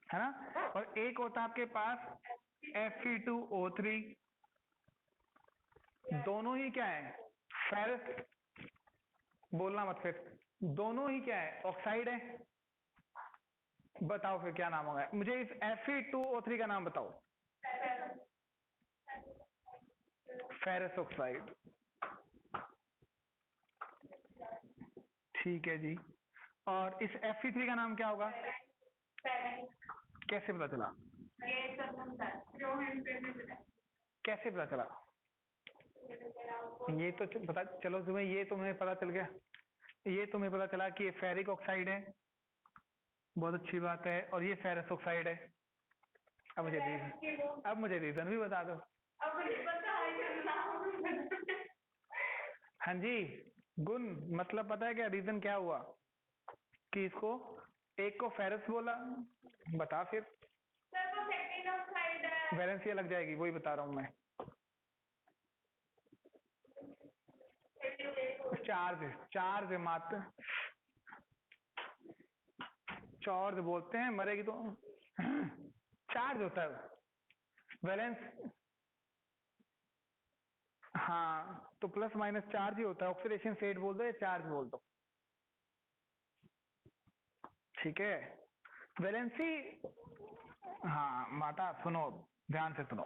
है ना, और एक होता है आपके पास Fe2O3। दोनों ही क्या है? फेरस, बोलना मत फिर, दोनों ही क्या है? ऑक्साइड है। बताओ फिर क्या नाम होगा? मुझे इस Fe2O3 का नाम बताओ। Ferrous oxide. ठीक है जी, और इस Fe3 का नाम क्या होगा? कैसे पता चला? कैसे पता चला? ये तो पता, चलो तुम्हें, ये तुम्हें पता चल गया, ये तुम्हें पता चला कि ये फेरिक ऑक्साइड है, बहुत अच्छी बात है, और ये फेरस ऑक्साइड है। अब मुझे रीजन भी बता दो। हाँ जी, गुण मतलब पता है क्या रीजन क्या हुआ कि इसको एक को फेरस बोला? बता फिर। वैलेंसी लग जाएगी, वही बता रहा हूँ मैं। चार्ज, चार्ज मात्र, चार्ज बोलते हैं, मरेगी तो चार्ज होता है वैलेंस। हाँ, तो प्लस माइनस चार्ज ही होता है, ऑक्सीडेशन स्टेट बोल दो या चार्ज बोल दो। ठीक है, वैलेंसी। हाँ माता सुनो, ध्यान से सुनो,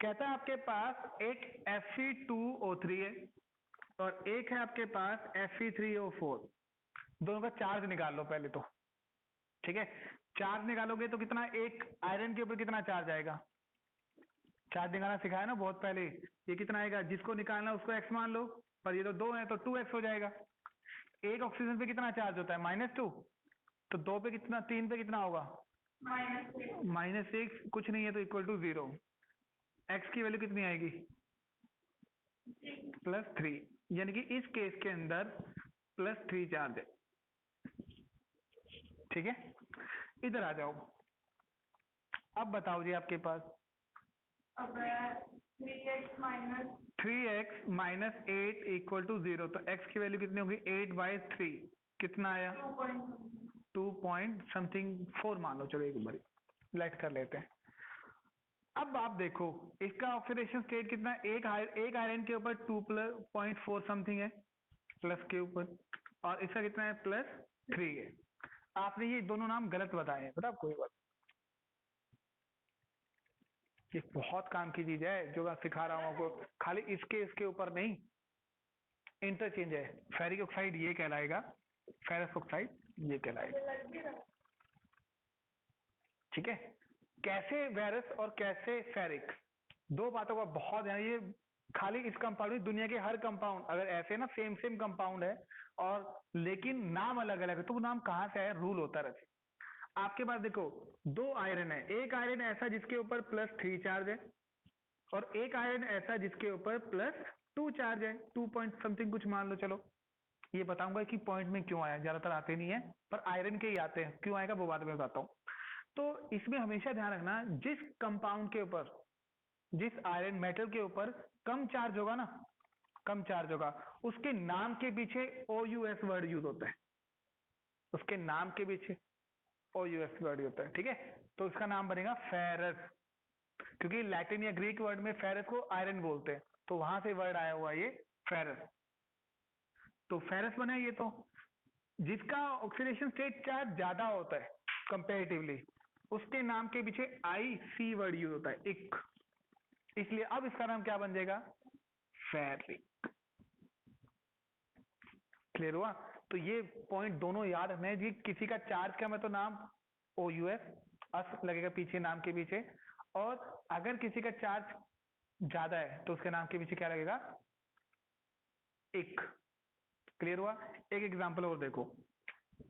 कहता है आपके पास एक Fe2O3 है और एक है आपके पास Fe3O4। दोनों का चार्ज निकाल लो पहले तो। ठीक है, चार्ज निकालोगे तो कितना, एक आयरन के ऊपर कितना चार्ज आएगा? चार्ज निकालना सिखाया ना बहुत पहले, ये कितना आएगा? जिसको निकालना उसको x मान लो, पर ये तो 2 है तो 2x हो जाएगा। एक ऑक्सीजन पे कितना चार्ज होता है? -2, तो 2 पे कितना, 3 पे कितना होगा? -1, कुछ नहीं है तो इक्वल टू 0। x की वैल्यू कितनी आएगी? +3, यानी कि इस केस के अंदर +3 चार्ज है। ठीक है, इधर आ जाओ, अब बताओ जी आपके पास 3x माइनस 8 इक्वल टू 0, तो x की वैल्यू कितनी होगी? 8/3, कितना आया? 2 पॉइंट समथिंग 4 मान लो, चलो एक बार लेट कर लेते हैं। अब आप देखो इसका ऑक्सीडेशन स्टेट कितना है? एक आयरन के ऊपर 2.4 समथिंग है प्लस के ऊपर, और इसका कितना है? +3 है। आपने ये दोनों नाम गलत बताए हैं, पता कोई बात, ये बहुत काम की चीज है जो मैं सिखा रहा हूँ आपको, खाली इसके ऊपर नहीं, इंटरचेंज है। फेरिक ऑक्साइड ये कहलाएगा, फेरस ऑक्साइड ये कहलाएगा। ठीक है, कैसे वेरस और कैसे फेरिक, दो बातों का बहुत ध्यान, ये खाली इस कंपाउंड में, दुनिया के हर कंपाउंड अगर ऐसे ना सेम सेम कंपाउंड है और लेकिन नाम अलग अलग है, तो वो नाम कहाँ से आया, रूल होता रहता है। आपके पास देखो दो आयरन है, एक आयरन ऐसा जिसके ऊपर +3 चार्ज है और एक आयरन ऐसा जिसके ऊपर +2 चार्ज है, 2 पॉइंट समथिंग कुछ मान लो। चलो ये बताऊंगा कि पॉइंट में क्यों आया, ज्यादातर आते नहीं है पर आयरन के ही आते हैं, क्यों आएगा वो बाद में बताता हूँ। तो इसमें हमेशा ध्यान रखना, जिस कंपाउंड के ऊपर, जिस आयरन मेटल के ऊपर कम चार्ज होगा ना, कम चार्ज होगा, उसके नाम के पीछे OUS वर्ड यूज होता है, उसके नाम के पीछे OUS वर्ड होता है, ठीक है। तो उसका नाम बनेगा फेरस, क्योंकि लैटिन या ग्रीक वर्ड में फेरस को आयरन बोलते हैं, तो वहां से वर्ड आया हुआ ये फेरस। तो फेरस बना ये, तो जिसका ऑक्सीडेशन स्टेट चार्ज ज्यादा होता है कंपेरेटिवली, उसके नाम के पीछे IC वर्ड यूज होता है, इक, इसलिए अब इसका नाम क्या बन जाएगा, फेरिक। क्लियर हुआ। तो ये पॉइंट दोनों याद रखना है जी, किसी का चार्ज कम है तो नाम OUS अस लगेगा पीछे, नाम के पीछे, और अगर किसी का चार्ज ज्यादा है तो उसके नाम के पीछे क्या लगेगा, इक। क्लियर हुआ। एक एग्जांपल और देखो,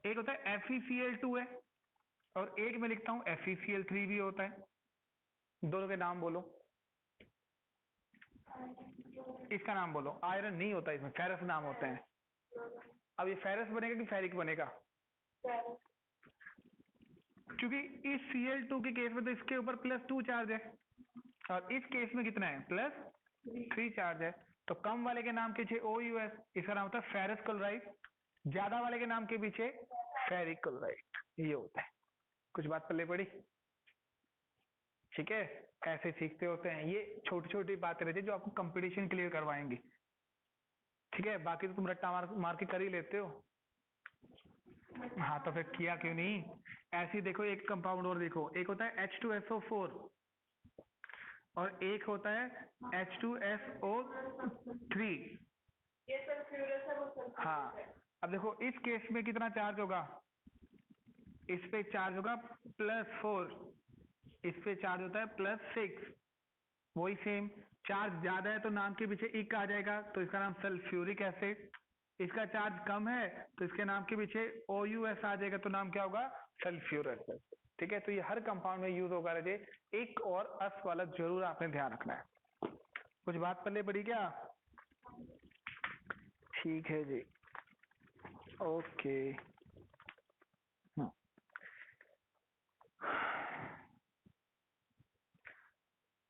एक होता है FeCl2 है और एक मैं लिखता हूं FeCl3 भी होता है, दोनों के नाम बोलो, इसका नाम बोलो। आयरन नहीं होता इसमें, फेरस नाम होते हैं। अब ये फेरस बनेगा कि फेरिक बनेगा, क्योंकि इस Cl2 के केस में तो इसके ऊपर +2 चार्ज है और इस केस में कितना है, +3 चार्ज है, तो कम वाले के नाम के पीछे OUS, इसका नाम होता है फेरस क्लोराइड, ज्यादा वाले के नाम के पीछे फेरिक क्लोराइड, ये होता है। कुछ बात पल्ले पड़ी, ठीक है। ऐसे सीखते होते हैं, ये छोटी छोटी बातें रहती है जो आपको कंपटीशन क्लियर करवाएंगे, ठीक है। बाकी तो तुम रट्टा मार मार के कर ही लेते हो। हाँ तो फिर किया क्यों नहीं। ऐसे ही देखो एक कंपाउंड और देखो, एक होता है H2SO4 और एक होता है H2SO3। ये सल्फ्यूरस है, वो सल्फ्यूरस हाँ, है। अब देखो इस केस में कितना चार्ज होगा, इस पे चार्ज होगा +4, इस पे चार्ज होता है +6, वही सेम। चार्ज ज्यादा है तो नाम के पीछे इक आ जाएगा, तो इसका नाम सल्फ्यूरिक एसिड। इसका चार्ज कम है तो इसके नाम के पीछे OUS आ जाएगा, तो नाम क्या होगा, सल्फ्यूरस, ठीक है। तो ये हर कंपाउंड में यूज होगा रहे, एक और अस वाला जरूर आपने ध्यान रखना है। कुछ बात पल्ले पड़ी क्या, ठीक है जी, ओके।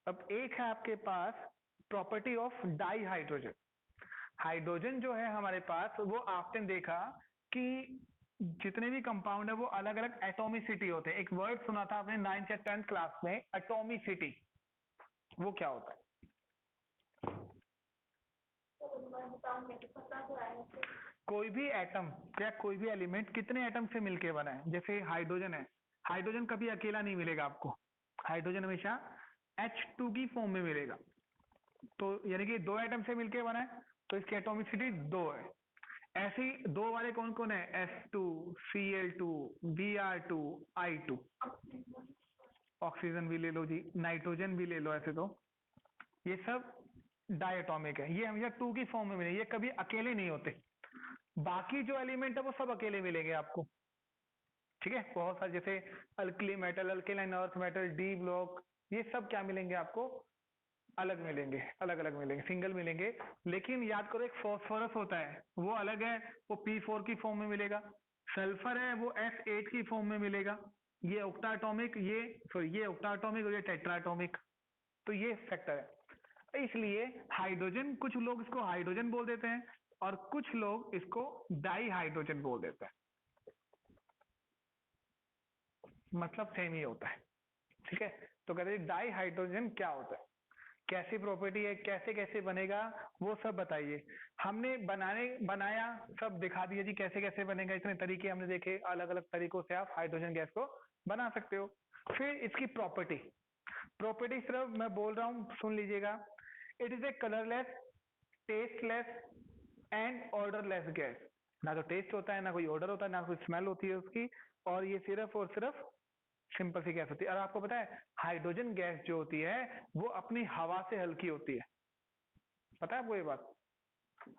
अब एक है आपके पास property of dihydrogen. Hydrogen जो है हमारे पास, वो आपने देखा कि जितने भी कंपाउंड है वो अलग अलग एटॉमिसिटी होते हैं। एक वर्ड सुना था आपने 9th या 10th क्लास में, एटॉमिसिटी, वो क्या होता है। तो मैं बताऊंगी, तो पता तो है मुझे। कोई भी एटम या कोई भी एलिमेंट कितने एटम से मिलके बना है, जैसे हाइड्रोजन है, हाइड्रोजन कभी अकेला नहीं मिलेगा आपको, हाइड्रोजन हमेशा H2 की फॉर्म में मिलेगा, तो यानी कि 2 एटम से मिलके बना है, तो इसकी एटॉमिसिटी 2 है। ऐसे ही 2 वाले कौन कौन है, S2, Cl2, Br2, I2। Oxygen भी ले लो जी, नाइट्रोजन भी ले लो, ऐसे तो ये सब डायटोमिक है, ये हमेशा 2 की फॉर्म में मिलेंगे, ये कभी अकेले नहीं होते। बाकी जो एलिमेंट है वो सब अकेले मिलेंगे आपको, ठीक है। बहुत सारे जैसे alkali metal, alkaline earth metal, D block, ये सब क्या मिलेंगे आपको, अलग मिलेंगे, अलग अलग मिलेंगे, सिंगल मिलेंगे। लेकिन याद करो एक फॉस्फोरस होता है, वो अलग है, वो P4 की फॉर्म में मिलेगा। सल्फर है वो S8 की फॉर्म में मिलेगा। ये ऑक्टा एटॉमिक, ये ऑक्टा एटॉमिक और ये टेट्रा एटॉमिक, तो ये फैक्टर है। इसलिए हाइड्रोजन, कुछ लोग इसको हाइड्रोजन बोल देते हैं और कुछ लोग इसको डाई हाइड्रोजन बोल देते हैं, मतलब सेम ही होता है, ठीक है। तो कहते हैं डाई हाइड्रोजन क्या होता है, कैसी प्रॉपर्टी है, कैसे कैसे बनेगा, वो सब बताइए। हमने बनाया सब दिखा दिया जी, कैसे कैसे बनेगा, इतने तरीके हमने देखे, अलग अलग तरीकों से आप हाइड्रोजन गैस को बना सकते हो। फिर इसकी प्रॉपर्टी, प्रॉपर्टी सिर्फ मैं बोल रहा हूं, सुन लीजिएगा। It is a colourless, tasteless and odourless gas. ना तो टेस्ट होता है, ना कोई ऑर्डर होता है, ना कोई स्मेल होती है उसकी, और ये सिर्फ और सिर्फ सिंपल सी गैस होती है। और आपको पता है हाइड्रोजन गैस जो होती है वो अपनी हवा से हल्की होती है, पता है आपको ये बात?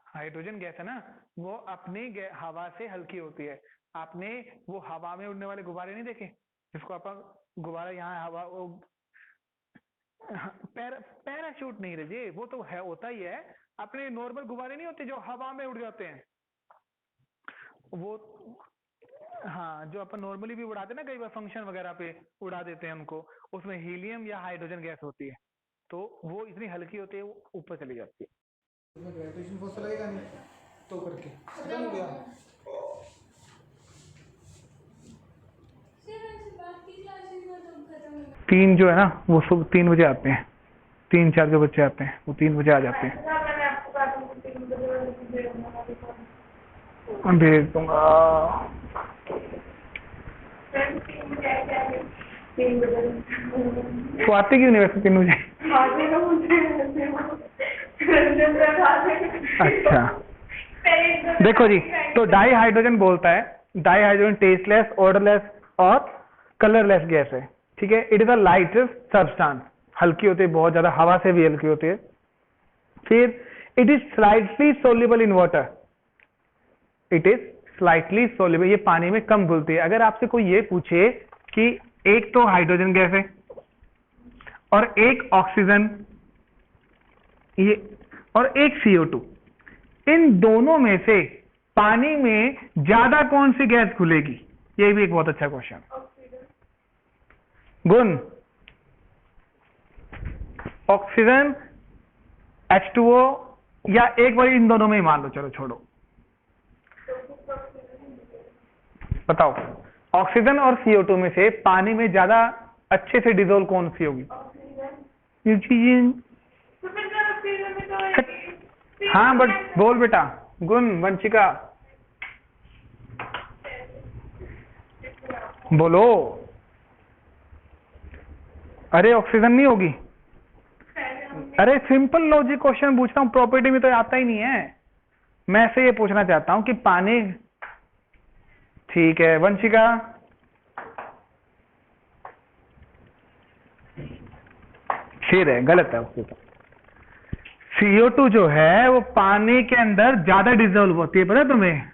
हाइड्रोजन गैस है ना, वो अपनी हवा से हल्की होती है। आपने वो हवा में उड़ने वाले गुब्बारे नहीं देखे, जिसको अपन गुब्बारा यहाँ हवा वो पैराशूट नहीं रहे, वो तो है होता ही है। अपने नॉर्मल गुब्बारे नहीं होते जो हवा में उड़ जाते हैं, वो हाँ, जो अपन नॉर्मली भी उड़ाते हैं ना, कई बार फंक्शन वगैरह पे उड़ा देते हैं उनको, उसमें हीलियम या हाइड्रोजन गैस होती है, तो वो इतनी हल्की होती है वो ऊपर चली जाती है। उसमें ग्रेविटेशन फोर्स लगेगा नहीं तो करके खत्म हो गया। तीन जो है ना वो सुबह 3 बजे आते हैं, 3-4 जो बच्चे आते हैं वो 3 बजे आ जाते हैं। मैंने आपको कहा था कि 3 बजे वाले की भेज दूंगा, मैं भेज दूंगा। 3 बजे आएंगे, 3 बजे तो आते क्यों नहीं वैसे 3 बजे? अच्छा देखो जी, तो डाई हाइड्रोजन बोलता है, डाई हाइड्रोजन टेस्टलेस, ऑर्डरलेस और कलरलेस गैस है, ठीक है। It is a light substance, हल्की होती है बहुत ज्यादा, हवा से भी हल्की होती है। फिर it is slightly soluble in water, it is slightly soluble, ये पानी में कम घुलती है। अगर आपसे कोई ये पूछे कि एक तो हाइड्रोजन गैस है और एक ऑक्सीजन, ये और एक CO2, इन दोनों में से पानी में ज्यादा कौन सी गैस घुलेगी, ये भी एक बहुत अच्छा क्वेश्चन। गुण, ऑक्सीजन, H2O, या एक बार इन दोनों में ही मान लो, चलो छोड़ो, बताओ ऑक्सीजन और CO2 में से पानी में ज्यादा अच्छे से डिजोल्व कौन सी होगी? हाँ बट बोल बेटा, गुण, वंशिका बोलो। अरे ऑक्सीजन नहीं होगी? अरे सिंपल लॉजिक क्वेश्चन पूछ रहा हूँ, प्रॉपर्टी में तो आता ही नहीं है। मैं से ये पूछना चाहता हूं कि पानी, ठीक है वंशिका, फिर है गलत है उसके तो। CO2 जो है वो पानी के अंदर ज्यादा डिजोल्व होती है, पता है तुम्हें?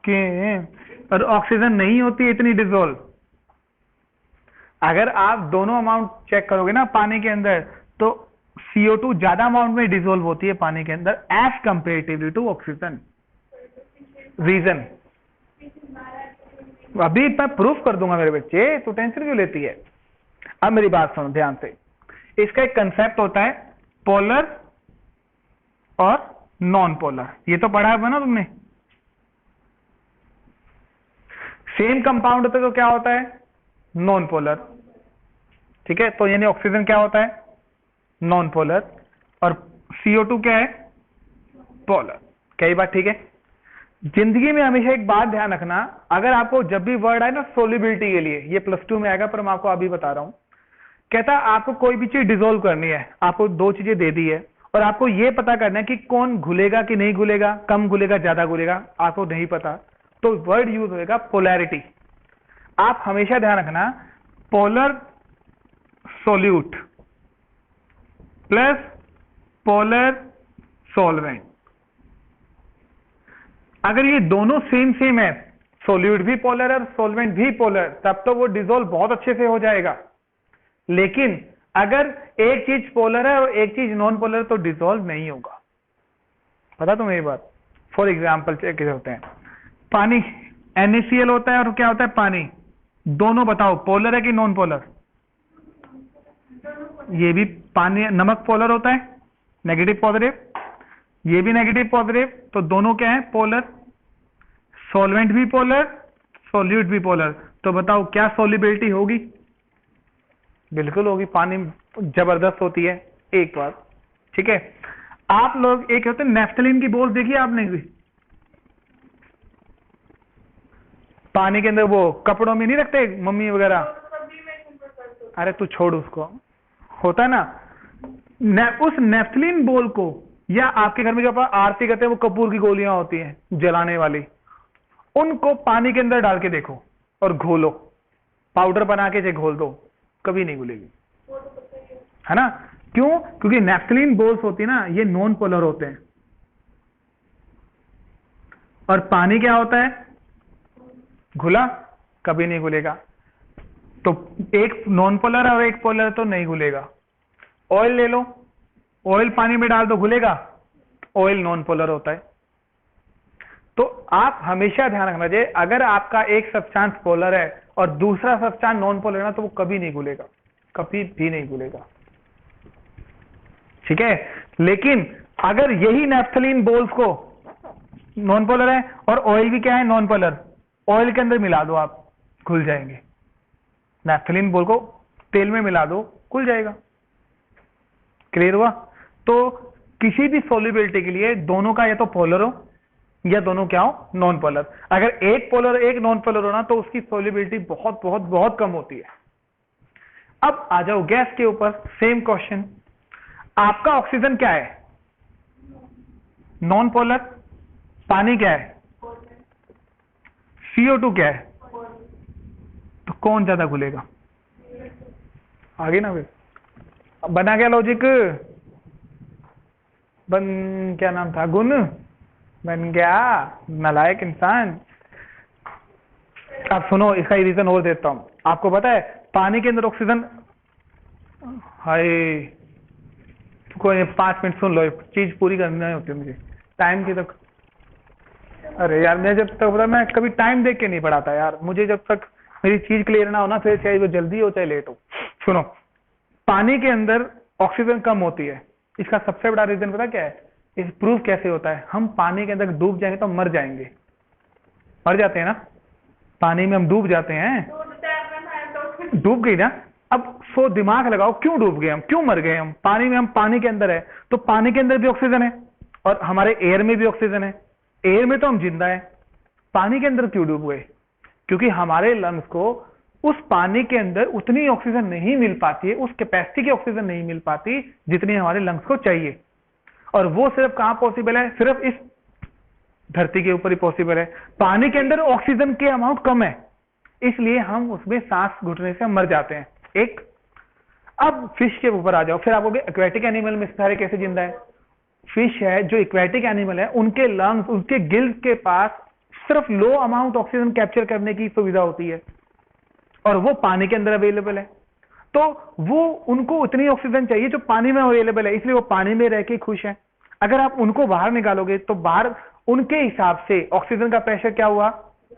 क्यों? और ऑक्सीजन नहीं होती इतनी डिजोल्व। अगर आप दोनों अमाउंट चेक करोगे ना पानी के अंदर, तो CO2 ज्यादा अमाउंट में डिजोल्व होती है पानी के अंदर as comparatively to oxygen. Reason अभी मैं प्रूफ कर दूंगा मेरे बच्चे, तो टेंशन क्यों लेती है? अब मेरी बात सुनो ध्यान से, इसका एक कंसेप्ट होता है पोलर और नॉन पोलर, ये तो पढ़ा है ना तुमने। सेम कंपाउंड होता है तो क्या होता है? नॉन पोलर, ठीक है। तो यानी ऑक्सीजन क्या होता है? नॉन पोलर, और CO2 क्या है? पोलर। क्या ये बात ठीक है? जिंदगी में हमेशा एक बात ध्यान रखना, अगर आपको जब भी वर्ड आए ना सोल्यूबिलिटी के लिए, ये +2 में आएगा पर मैं आपको अभी बता रहा हूं, कहता आपको कोई भी चीज डिसोल्व करनी है, आपको 2 चीजें दे दी है और आपको ये पता करना है कि कौन घुलेगा कि नहीं घुलेगा, कम घुलेगा ज्यादा घुलेगा, आपको नहीं पता, तो वर्ड यूज होगा पोलैरिटी। आप हमेशा ध्यान रखना polar solute plus polar solvent, अगर ये दोनों सेम है, सोल्यूट भी पोलर है और सॉल्वेंट भी पोलर, तब तो वो डिसोल्व बहुत अच्छे से हो जाएगा। लेकिन अगर एक चीज पोलर है और एक चीज नॉन पोलर तो डिसोल्व नहीं होगा, पता तुम्हें ये बात? फॉर एग्जाम्पल चेक होते हैं, पानी NaCl होता है और क्या होता है? पानी। दोनों बताओ पोलर है कि नॉन पोलर? ये भी पानी, नमक पोलर होता है, नेगेटिव पॉजिटिव, ये भी नेगेटिव पॉजिटिव, तो दोनों क्या है? पोलर। सॉल्वेंट भी पोलर, सॉल्यूट भी पोलर, तो बताओ क्या सॉल्युबिलिटी होगी? बिल्कुल होगी, पानी जबरदस्त होती है। एक बात ठीक है। आप लोग एक होते हैं नेफ्थलीन की बोल देखी आपने भी? पानी के अंदर वो कपड़ों में नहीं रखते मम्मी वगैरह? अरे तू छोड़ उसको, होता है ना उस नेफ्थलीन बोल को, या आपके घर में जो आरती करते हैं वो कपूर की गोलियां होती हैं जलाने वाली, उनको पानी के अंदर डाल के देखो और घोलो, पाउडर बना के घोल दो, कभी नहीं घुलेगी, है ना। क्यों? क्योंकि नैफ्थलीन बोल्स होती है ना, ये नॉन पोलर होते हैं, और पानी क्या होता है? घुला, कभी नहीं घुलेगा। तो एक नॉन पोलर और एक पोलर तो नहीं घुलेगा। ऑयल ले लो, ऑयल पानी में डाल दो, घुलेगा? ऑयल नॉन पोलर होता है। तो आप हमेशा ध्यान रखना चाहिए, अगर आपका एक सब्सटेंस पोलर है और दूसरा सब्सटेंस नॉन पोलर है ना, तो वो कभी नहीं घुलेगा, कभी भी नहीं घुलेगा। ठीक है? लेकिन अगर यही नैफ्थलीन बोल्स को नॉन पोलर है और ऑयल भी क्या है? नॉन पोलर, ऑयल के अंदर मिला दो आप, घुल जाएंगे। नैफ्थलीन बोल को तेल में मिला दो, घुल जाएगा। क्लियर हुआ? तो किसी भी सॉल्युबिलिटी के लिए दोनों का या तो पोलर हो या दोनों क्या हो? Non polar. अगर एक पोलर एक नॉन पोलर हो ना, तो उसकी सॉल्युबिलिटी बहुत बहुत बहुत कम होती है। अब आ जाओ गैस के ऊपर, सेम क्वेश्चन। आपका ऑक्सीजन क्या है? Non polar. पानी क्या है? CO2 क्या है? तो कौन ज्यादा घुलेगा? आगे ना फिर बना गया लॉजिक, क्या नाम था? गुण बन गया, नालायक इंसान। अब सुनो, इसका रीजन और देता हूं आपको। पता है पानी के अंदर ऑक्सीजन, हाय कोई 5 मिनट सुन लो, चीज पूरी करनी होती है मुझे टाइम की तक। अरे यार मैं जब तक पता, मैं कभी टाइम देख के नहीं पढ़ाता यार, मुझे जब तक मेरी चीज क्लियर ना हो ना, फिर चाहे वो जल्दी हो चाहे लेट हो। सुनो, पानी के अंदर ऑक्सीजन कम होती है, इसका सबसे बड़ा रीजन पता क्या है? इस प्रूफ कैसे होता है? हम पानी के अंदर डूब जाएंगे तो मर जाएंगे, मर जाते हैं ना, पानी में हम डूब जाते हैं, डूब गई ना। अब सो दिमाग लगाओ, क्यों डूब गए हम, क्यों मर गए हम? पानी में, हम पानी के अंदर है, तो पानी के अंदर भी ऑक्सीजन है और हमारे एयर में भी ऑक्सीजन है, एयर में तो हम जिंदा है, पानी के अंदर क्यों डूब गए? क्योंकि हमारे लंग्स को उस पानी के अंदर उतनी ऑक्सीजन नहीं मिल पाती है, उस कैपेसिटी की ऑक्सीजन नहीं मिल पाती जितनी हमारे लंग्स को चाहिए। और वो सिर्फ कहां पॉसिबल है? सिर्फ इस धरती के ऊपर ही पॉसिबल है। पानी के अंदर ऑक्सीजन के अमाउंट कम है, इसलिए हम उसमें सांस घुटने से मर जाते हैं। एक, अब फिश के ऊपर आ जाओ, फिर आप कहोगे एक्वेटिक एनिमल में सारे कैसे जिंदा है? फिश है जो एक्वेटिक एनिमल है, उनके लंग्स, उनके गिल्स के पास सिर्फ लो अमाउंट ऑक्सीजन कैप्चर करने की सुविधा होती है, और वो पानी के अंदर अवेलेबल है। तो वो, उनको उतनी ऑक्सीजन चाहिए जो पानी में अवेलेबल है, इसलिए वो पानी में रह के खुश है। अगर आप उनको बाहर निकालोगे तो बाहर उनके हिसाब से ऑक्सीजन का प्रेशर क्या हुआ?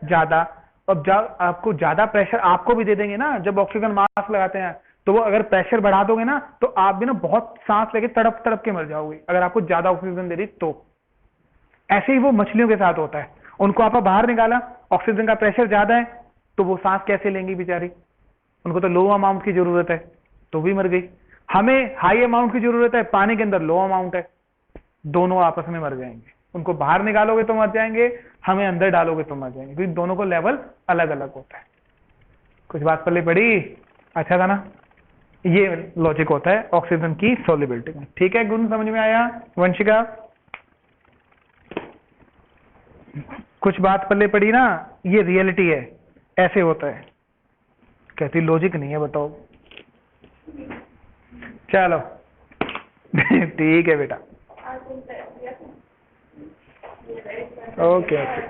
ज्यादा। अब आपको ज्यादा प्रेशर आपको भी दे देंगे ना, जब ऑक्सीजन मास्क लगाते हैं, तो वो अगर प्रेशर बढ़ा दोगे ना, तो आप भी ना बहुत सांस लेके तड़प तड़प के मर जाओगे, अगर आपको ज्यादा ऑक्सीजन दे दी तो। ऐसे ही वो मछलियों के साथ होता है, उनको आप बाहर निकाला, ऑक्सीजन का प्रेशर ज्यादा है, तो वो सांस कैसे लेंगी बेचारी? उनको तो लो अमाउंट की जरूरत है, तो भी मर गई। हमें हाई अमाउंट की जरूरत है, पानी के अंदर लो अमाउंट है, दोनों आपस में मर जाएंगे। उनको बाहर निकालोगे तो मर जाएंगे, हमें अंदर डालोगे तो मर जाएंगे, क्योंकि दोनों को लेवल अलग अलग होता है। कुछ बात पल्ले पड़ी? अच्छा था ना? ये लॉजिक होता है ऑक्सीजन की सॉल्युबिलिटी में। ठीक है, गुण समझ में आया? वंशिका कुछ बात पल्ले पड़ी ना? ये रियलिटी है, ऐसे होता है। कहती लॉजिक नहीं है, बताओ। चलो ठीक है बेटा, ओके ओके।